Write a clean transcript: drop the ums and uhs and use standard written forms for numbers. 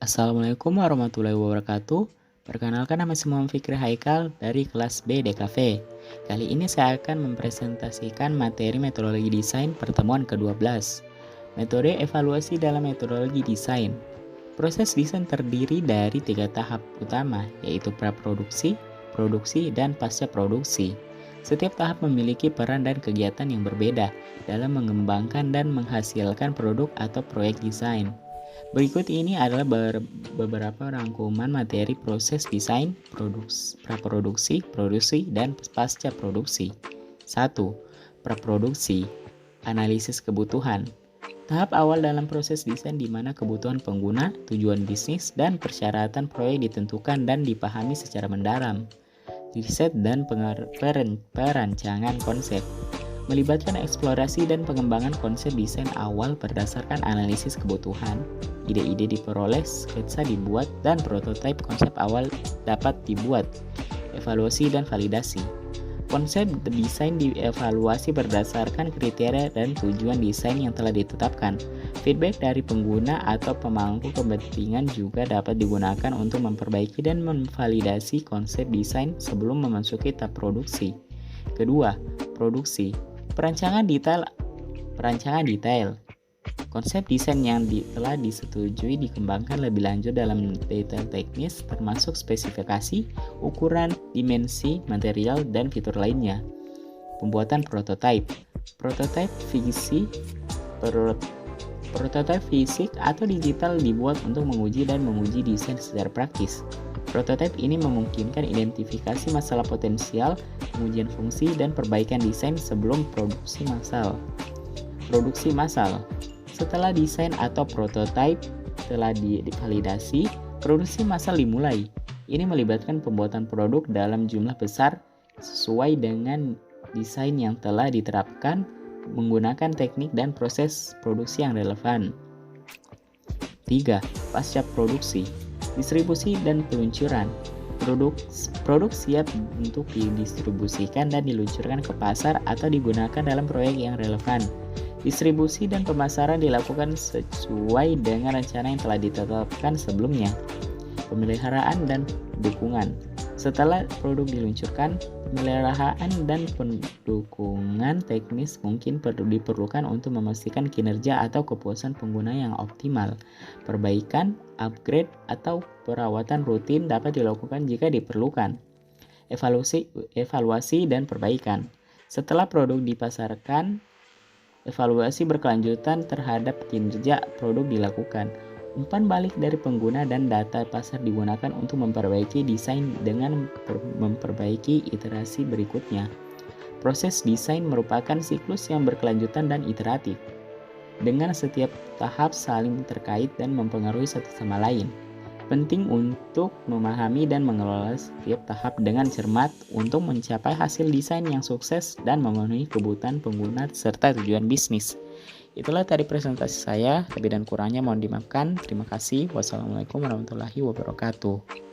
Assalamualaikum warahmatullahi wabarakatuh. Perkenalkan, nama saya Muhammad Fikri Haikal dari kelas B DKV. Kali ini saya akan mempresentasikan materi metodologi desain pertemuan ke-12. Metode evaluasi dalam metodologi desain. Proses desain terdiri dari 3 tahap utama, yaitu praproduksi, produksi, dan pasca produksi. Setiap tahap memiliki peran dan kegiatan yang berbeda dalam mengembangkan dan menghasilkan produk atau proyek desain. Berikut ini adalah beberapa rangkuman materi proses desain, praproduksi, produksi, dan pasca produksi. 1. Praproduksi, analisis kebutuhan. Tahap awal dalam proses desain di mana kebutuhan pengguna, tujuan bisnis, dan persyaratan proyek ditentukan dan dipahami secara mendalam. Riset dan perancangan konsep melibatkan eksplorasi dan pengembangan konsep desain awal berdasarkan analisis kebutuhan. Ide-ide diperoleh, sketsa dibuat, dan prototipe konsep awal dapat dibuat. Evaluasi dan validasi. Konsep desain dievaluasi berdasarkan kriteria dan tujuan desain yang telah ditetapkan. Feedback dari pengguna atau pemangku kepentingan juga dapat digunakan untuk memperbaiki dan memvalidasi konsep desain sebelum memasuki tahap produksi. Kedua, produksi. Perancangan detail. Konsep desain yang telah disetujui dikembangkan lebih lanjut dalam detail teknis termasuk spesifikasi, ukuran, dimensi, material, dan fitur lainnya. Pembuatan prototipe. Prototipe fisik atau digital dibuat untuk menguji dan menguji desain secara praktis. Prototipe ini memungkinkan identifikasi masalah potensial, pengujian fungsi, dan perbaikan desain sebelum produksi massal. Produksi massal. Setelah desain atau prototipe telah divalidasi, produksi massal dimulai. Ini melibatkan pembuatan produk dalam jumlah besar sesuai dengan desain yang telah diterapkan menggunakan teknik dan proses produksi yang relevan. 3. Pasca produksi. Distribusi dan peluncuran. Produk siap untuk didistribusikan dan diluncurkan ke pasar atau digunakan dalam proyek yang relevan. Distribusi dan pemasaran dilakukan sesuai dengan rencana yang telah ditetapkan sebelumnya. Pemeliharaan dan dukungan. Setelah produk diluncurkan, pemeliharaan dan pendukungan teknis mungkin diperlukan untuk memastikan kinerja atau kepuasan pengguna yang optimal. Perbaikan, upgrade, atau perawatan rutin dapat dilakukan jika diperlukan. Evaluasi dan perbaikan. Setelah produk dipasarkan, evaluasi berkelanjutan terhadap kinerja produk dilakukan. Umpan balik dari pengguna dan data pasar digunakan untuk memperbaiki desain dengan memperbaiki iterasi berikutnya. Proses desain merupakan siklus yang berkelanjutan dan iteratif, dengan setiap tahap saling terkait dan mempengaruhi satu sama lain. Penting untuk memahami dan mengelola setiap tahap dengan cermat untuk mencapai hasil desain yang sukses dan memenuhi kebutuhan pengguna serta tujuan bisnis. Itulah tadi presentasi saya, lebih dan kurangnya mohon dimaafkan. Terima kasih. Wassalamualaikum warahmatullahi wabarakatuh.